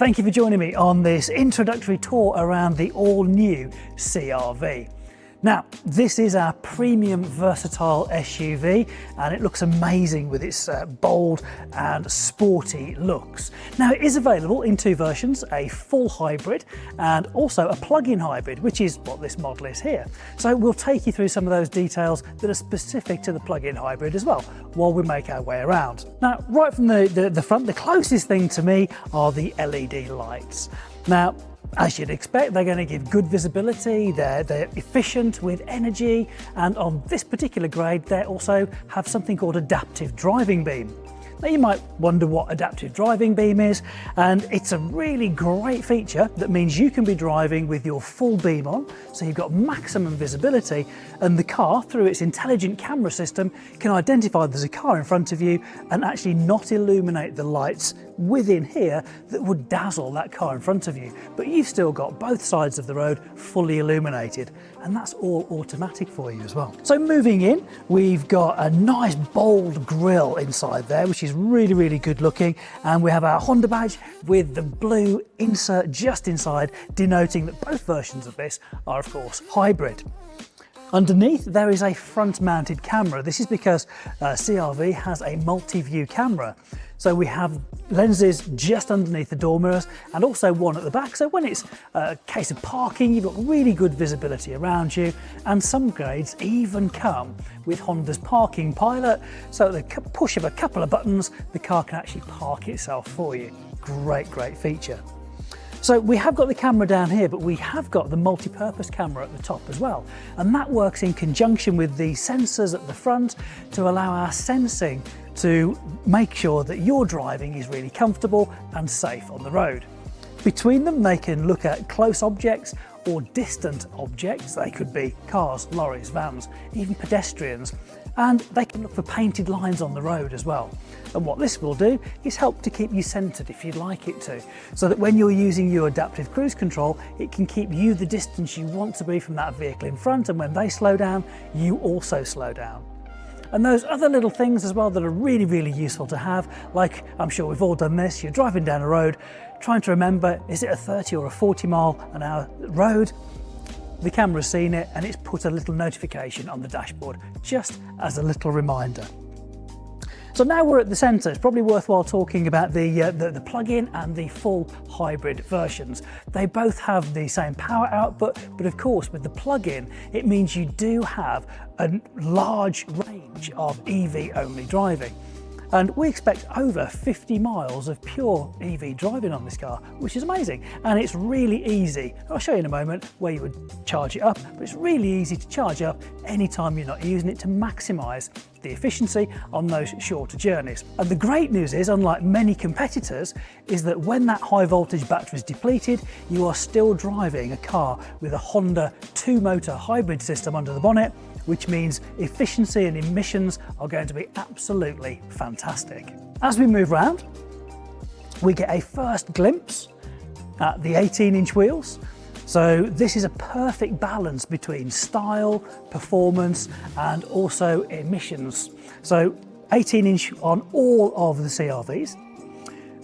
Thank you for joining me on this introductory tour around the all-new CR-V. Now, this is our premium versatile SUV and it looks amazing with its bold and sporty looks. Now, it is available in two versions, a full hybrid and also a plug-in hybrid, which is what this model is here. So we'll take you through some of those details that are specific to the plug-in hybrid as well, while we make our way around. Now, right from the front, the closest thing to me are the LED lights. Now, as you'd expect, they're going to give good visibility, they're efficient with energy, and on this particular grade they also have something called adaptive driving beam. Now you might wonder what adaptive driving beam is, and it's a really great feature that means you can be driving with your full beam on, so you've got maximum visibility, and the car, through its intelligent camera system, can identify there's a car in front of you and actually not illuminate the lights within here that would dazzle that car in front of you. But you've still got both sides of the road fully illuminated, and that's all automatic for you as well. So moving in, we've got a nice bold grille inside there, which is really good looking, and we have our Honda badge with the blue insert just inside, denoting that both versions of this are of course hybrid. Underneath there is a front mounted camera. This is because CR-V has a multi-view camera. So we have lenses just underneath the door mirrors and also one at the back. So when it's a case of parking, you've got really good visibility around you, and some grades even come with Honda's parking pilot. So at the push of a couple of buttons, the car can actually park itself for you. Great feature. So we have got the camera down here, but we have got the multi-purpose camera at the top as well. And that works in conjunction with the sensors at the front to allow our sensing to make sure that your driving is really comfortable and safe on the road. Between them, they can look at close objects or distant objects. They could be cars, lorries, vans, even pedestrians. And they can look for painted lines on the road as well. And what this will do is help to keep you centered if you'd like it to, so that when you're using your adaptive cruise control, it can keep you the distance you want to be from that vehicle in front, and when they slow down, you also slow down. And those other little things as well that are really useful to have, like I'm sure we've all done this, you're driving down a road, trying to remember, is it a 30 or a 40 mile an hour road? The camera's seen it and it's put a little notification on the dashboard, just as a little reminder. So now we're at the centre, it's probably worthwhile talking about the plug-in and the full hybrid versions. They both have the same power output, but of course with the plug-in, it means you do have a large range of EV-only driving. And we expect over 50 miles of pure EV driving on this car, which is amazing. And it's really easy. I'll show you in a moment where you would charge it up, but it's really easy to charge up anytime you're not using it to maximise the efficiency on those shorter journeys. And the great news is, unlike many competitors, is that when that high voltage battery is depleted, you are still driving a car with a Honda 2-motor hybrid system under the bonnet, which means efficiency and emissions are going to be absolutely fantastic. As we move around, we get a first glimpse at the 18-inch wheels. So this is a perfect balance between style, performance, and also emissions. So 18-inch on all of the CR-Vs.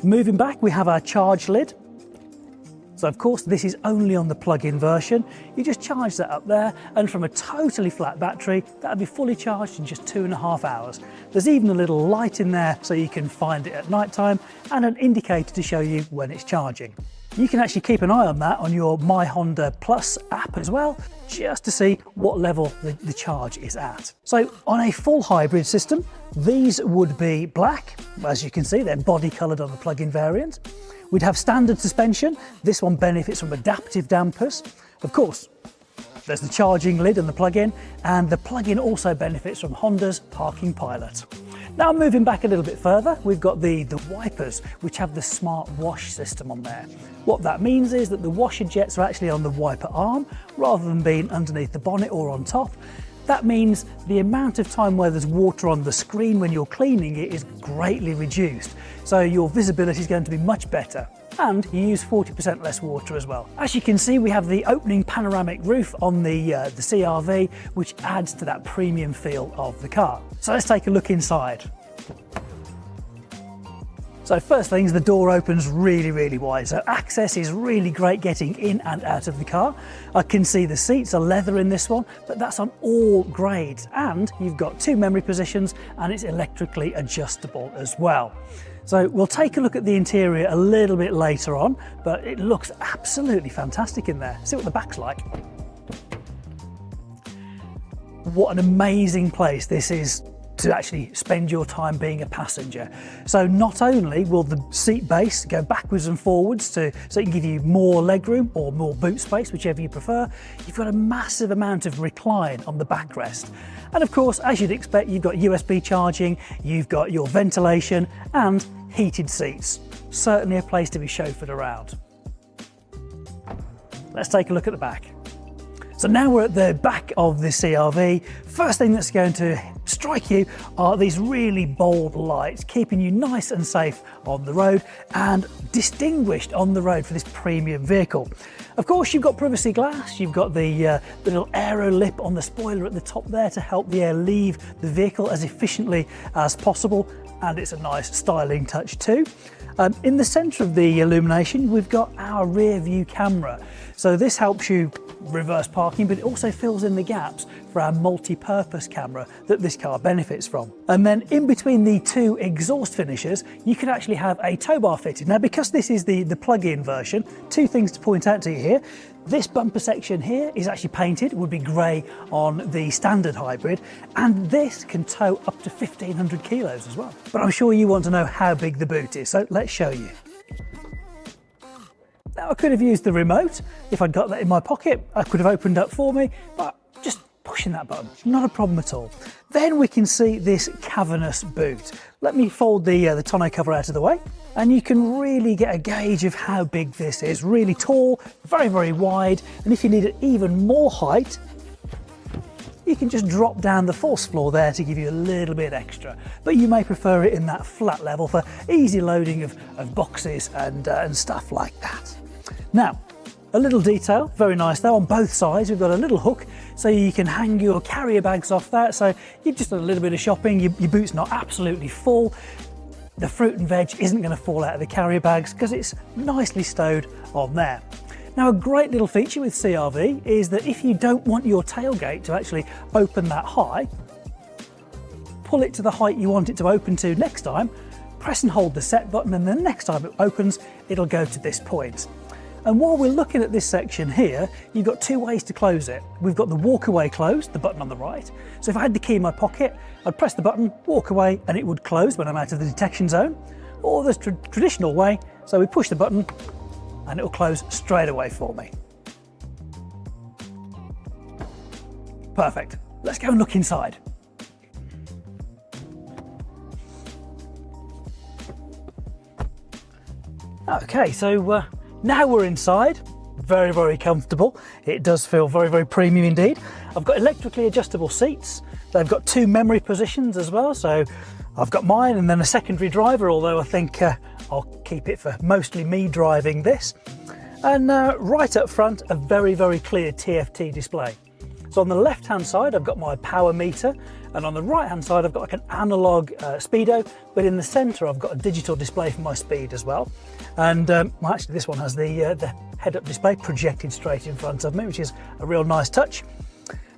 Moving back, we have our charge lid. So of course this is only on the plug-in version. You just charge that up there, and from a totally flat battery, that'll be fully charged in just 2.5 hours. There's even a little light in there so you can find it at night time, and an indicator to show you when it's charging. You can actually keep an eye on that on your My Honda Plus app as well, just to see what level the charge is at. So on a full hybrid system, these would be black. As you can see, they're body coloured on the plug-in variant. We'd have standard suspension. This one benefits from adaptive dampers. Of course, there's the charging lid and the plug-in, and the plug-in also benefits from Honda's parking pilot. Now moving back a little bit further, we've got the wipers, which have the smart wash system on there. What that means is that the washer jets are actually on the wiper arm rather than being underneath the bonnet or on top. That means the amount of time where there's water on the screen when you're cleaning it is greatly reduced. So your visibility is going to be much better. And you use 40% less water as well. As you can see, we have the opening panoramic roof on the CR-V, which adds to that premium feel of the car. So let's take a look inside. So first things, the door opens really wide, so access is really great getting in and out of the car. I can see the seats are leather in this one, but that's on all grades, and you've got 2 memory positions and it's electrically adjustable as well. So we'll take a look at the interior a little bit later on, but it looks absolutely fantastic in there. See what the back's like. What an amazing place this is to actually spend your time being a passenger. So not only will the seat base go backwards and forwards so it can give you more legroom or more boot space, whichever you prefer, you've got a massive amount of recline on the backrest. And of course, as you'd expect, you've got USB charging, you've got your ventilation and heated seats. Certainly a place to be chauffeured around. Let's take a look at the back. So now we're at the back of the CR-V. First thing that's going to strike you are these really bold lights, keeping you nice and safe on the road and distinguished on the road for this premium vehicle. Of course, you've got privacy glass, you've got the little aero lip on the spoiler at the top there to help the air leave the vehicle as efficiently as possible, and it's a nice styling touch too. In the centre of the illumination, we've got our rear view camera. So this helps you reverse parking, but it also fills in the gaps for our multi-purpose camera that this car benefits from. And then in between the 2 exhaust finishers, you can actually have a tow bar fitted. Now, because this is the plug-in version, 2 things to point out to you here. This bumper section here is actually painted, would be grey on the standard hybrid, and this can tow up to 1,500 kilos as well. But I'm sure you want to know how big the boot is, so let's show you. Now, I could have used the remote. If I'd got that in my pocket, I could have opened up for me, but just pushing that button, not a problem at all. Then we can see this cavernous boot. Let me fold the tonneau cover out of the way, and you can really get a gauge of how big this is. Really tall, very wide, and if you need even more height, you can just drop down the force floor there to give you a little bit extra. But you may prefer it in that flat level for easy loading of boxes and stuff like that. Now, a little detail, very nice though, on both sides we've got a little hook so you can hang your carrier bags off that, so you've just done a little bit of shopping, your boot's not absolutely full, the fruit and veg isn't going to fall out of the carrier bags because it's nicely stowed on there. Now, a great little feature with CR-V is that if you don't want your tailgate to actually open that high, pull it to the height you want it to open to next time, press and hold the set button, and the next time it opens, it'll go to this point. And while we're looking at this section here, you've got 2 ways to close it. We've got the walk away close, the button on the right. So if I had the key in my pocket, I'd press the button, walk away, and it would close when I'm out of the detection zone. Or the traditional way, so we push the button and it will close straight away for me. Perfect. Let's go and look inside. Okay, so now we're inside. Very comfortable. It does feel very premium indeed. I've got electrically adjustable seats. They've got 2 memory positions as well, so I've got mine and then a secondary driver, although I think I'll keep it for mostly me driving this. And right up front, a very clear TFT display. So on the left hand side I've got my power meter, and on the right hand side I've got like an analog speedo, but in the centre I've got a digital display for my speed as well. And well, actually this one has the head-up display projected straight in front of me, which is a real nice touch.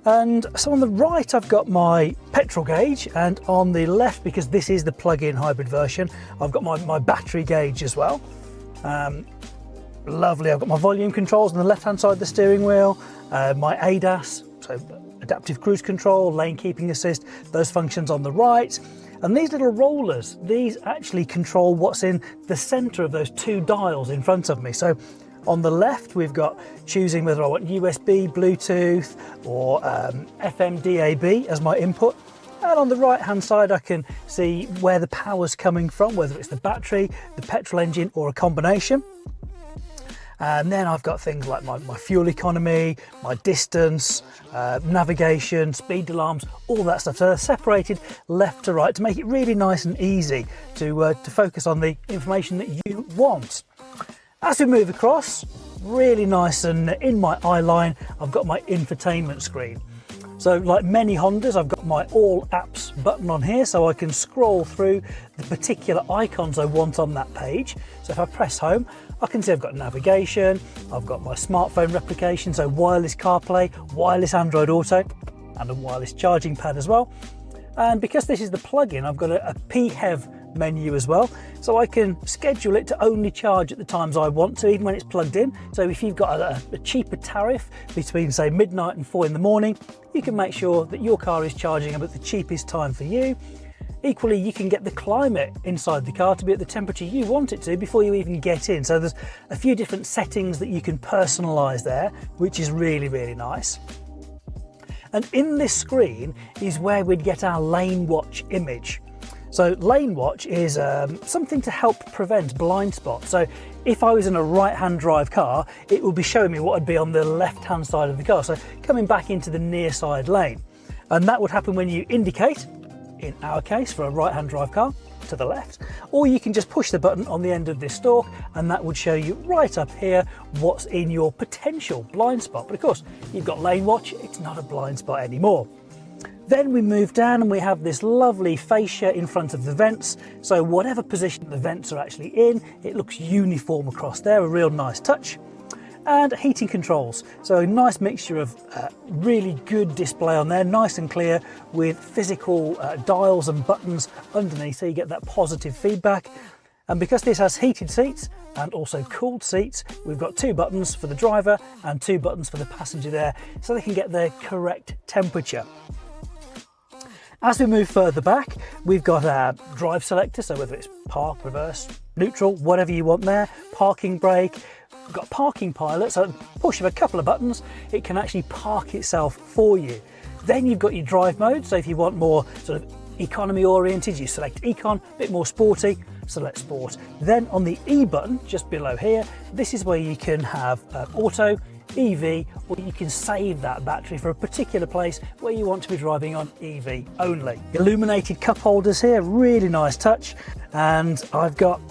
And so on the right I've got my petrol gauge, and on the left, because this is the plug-in hybrid version, I've got my battery gauge as well. Lovely. I've got my volume controls on the left hand side of the steering wheel, my ADAS, so adaptive cruise control, lane keeping assist, those functions on the right. And these little rollers, these actually control what's in the center of those 2 dials in front of me. So on the left, we've got choosing whether I want USB, Bluetooth, or FM DAB as my input. And on the right hand side, I can see where the power's coming from, whether it's the battery, the petrol engine, or a combination. And then I've got things like my fuel economy, my distance, navigation, speed alarms, all that stuff. So they're separated left to right to make it really nice and easy to focus on the information that you want. As we move across, really nice and in my eye line, I've got my infotainment screen. So like many Hondas, I've got my all apps button on here so I can scroll through the particular icons I want on that page. So if I press home, I can see I've got navigation, I've got my smartphone replication, so wireless CarPlay, wireless Android Auto, and a wireless charging pad as well. And because this is the plug-in, I've got a PHEV menu as well, so I can schedule it to only charge at the times I want to, even when it's plugged in. So if you've got a cheaper tariff between say midnight and 4 in the morning, you can make sure that your car is charging up at the cheapest time for you. Equally, you can get the climate inside the car to be at the temperature you want it to before you even get in. So there's a few different settings that you can personalize there, which is really, really nice. And in this screen is where we'd get our lane watch image. So lane watch is something to help prevent blind spot. So if I was in a right-hand drive car, it would be showing me what would be on the left-hand side of the car. So coming back into the near side lane. And that would happen when you indicate, in our case for a right-hand drive car, to the left, or you can just push the button on the end of this stalk and that would show you right up here what's in your potential blind spot. But of course, you've got lane watch, it's not a blind spot anymore. Then we move down and we have this lovely fascia in front of the vents. So whatever position the vents are actually in, it looks uniform across there, a real nice touch. And heating controls. So a nice mixture of really good display on there, nice and clear with physical dials and buttons underneath, so you get that positive feedback. And because this has heated seats and also cooled seats, we've got 2 buttons for the driver and 2 buttons for the passenger there, so they can get their correct temperature. As we move further back, we've got our drive selector, so whether it's park, reverse, neutral, whatever you want there, parking brake. We've got parking pilot, so at the push of a couple of buttons, it can actually park itself for you. Then you've got your drive mode, so if you want more sort of economy oriented, you select Econ, a bit more sporty, select Sport. Then on the E button, just below here, this is where you can have Auto, EV, or you can save that battery for a particular place where you want to be driving on EV only. Illuminated cup holders here, really nice touch, and I've got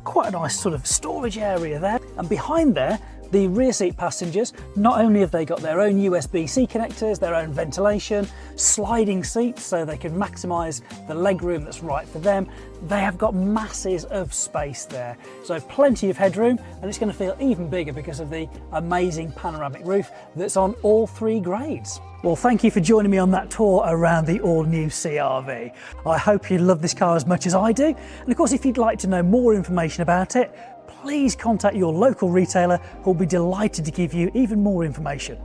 quite a nice sort of storage area there. And behind there, the rear seat passengers, not only have they got their own USB-C connectors, their own ventilation, sliding seats so they can maximise the legroom that's right for them, they have got masses of space there. So plenty of headroom, and it's going to feel even bigger because of the amazing panoramic roof that's on all 3 grades. Well, thank you for joining me on that tour around the all-new CR-V. I hope you love this car as much as I do. And of course, if you'd like to know more information about it, please contact your local retailer who'll be delighted to give you even more information.